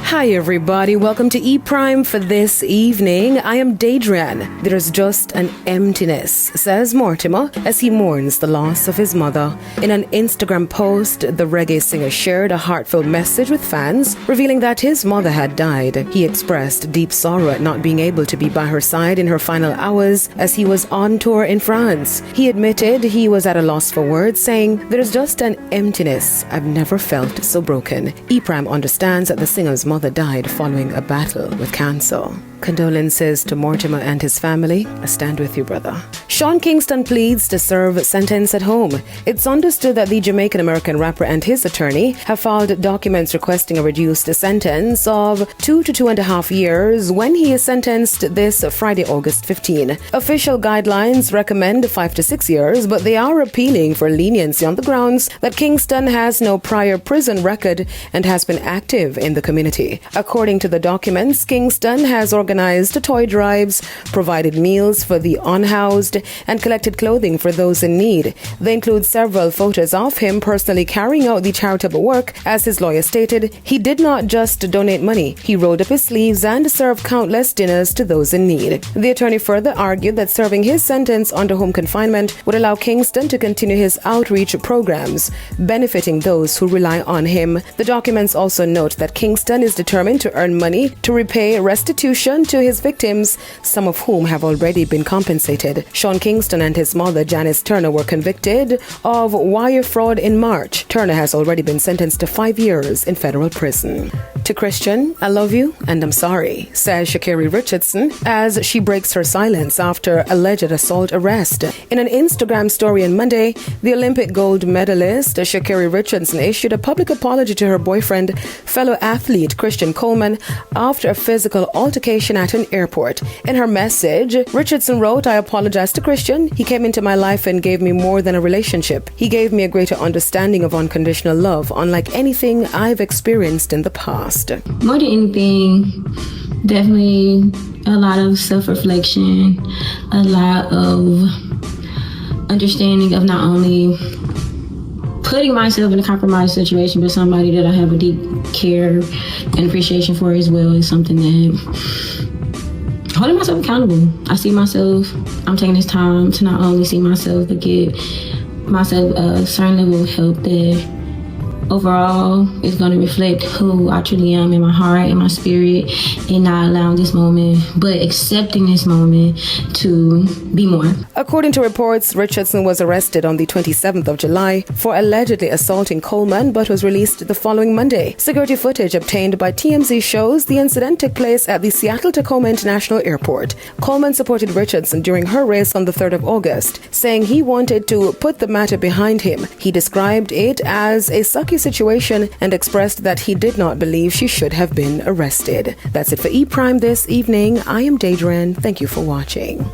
Hi everybody, welcome to E Prime for this evening. I am Daedrian. There's just an emptiness, says Mortimer as he mourns the loss of his mother. In an Instagram post, the reggae singer shared a heartfelt message with fans, revealing that his mother had died. He expressed deep sorrow at not being able to be by her side in her final hours as he was on tour in France. He admitted he was at a loss for words, saying, "There's just an emptiness. I've never felt so broken." E Prime understands that the singer's mother died following a battle with cancer. Condolences to Mortimer and his family. I stand with you, brother. Sean Kingston pleads to serve sentence at home. It's understood that the Jamaican-American rapper and his attorney have filed documents requesting a reduced sentence of 2 to 2.5 years when he is sentenced this Friday, August 15. Official guidelines recommend 5 to 6 years, but they are appealing for leniency on the grounds that Kingston has no prior prison record and has been active in the community. According to the documents, Kingston has organized toy drives, provided meals for the unhoused, and collected clothing for those in need. They include several photos of him personally carrying out the charitable work. As his lawyer stated, he did not just donate money, he rolled up his sleeves and served countless dinners to those in need. The attorney further argued that serving his sentence under home confinement would allow Kingston to continue his outreach programs, benefiting those who rely on him. The documents also note that Kingston is determined to earn money to repay restitution to his victims, some of whom have already been compensated. Sean Kingston and his mother, Janice Turner, were convicted of wire fraud in March. Turner has already been sentenced to 5 years in federal prison. To Christian, I love you and I'm sorry, says Sha'Carri Richardson as she breaks her silence after alleged assault arrest. In an Instagram story on Monday, the Olympic gold medalist Sha'Carri Richardson issued a public apology to her boyfriend, fellow athlete Christian Coleman, after a physical altercation at an airport. In her message, Richardson wrote, "I apologize to Christian. He came into my life and gave me more than a relationship. He gave me a greater understanding of unconditional love, unlike anything I've experienced in the past." More than anything, definitely a lot of self-reflection, a lot of understanding of not only putting myself in a compromised situation, but somebody that I have a deep care and appreciation for as well is something that holding myself accountable. I see myself, I'm taking this time to not only see myself, but give myself a certain level of help that overall is going to reflect who I truly am in my heart, in my spirit, and not allowing this moment, but accepting this moment to be more. According to reports, Richardson was arrested on the 27th of July for allegedly assaulting Coleman, but was released the following Monday. Security footage obtained by TMZ shows the incident took place at the Seattle-Tacoma International Airport. Coleman supported Richardson during her race on the 3rd of August, saying he wanted to put the matter behind him. He described it as a sucky situation and expressed that he did not believe she should have been arrested. That's it for E Prime this evening. I am Daedrian. Thank you for watching.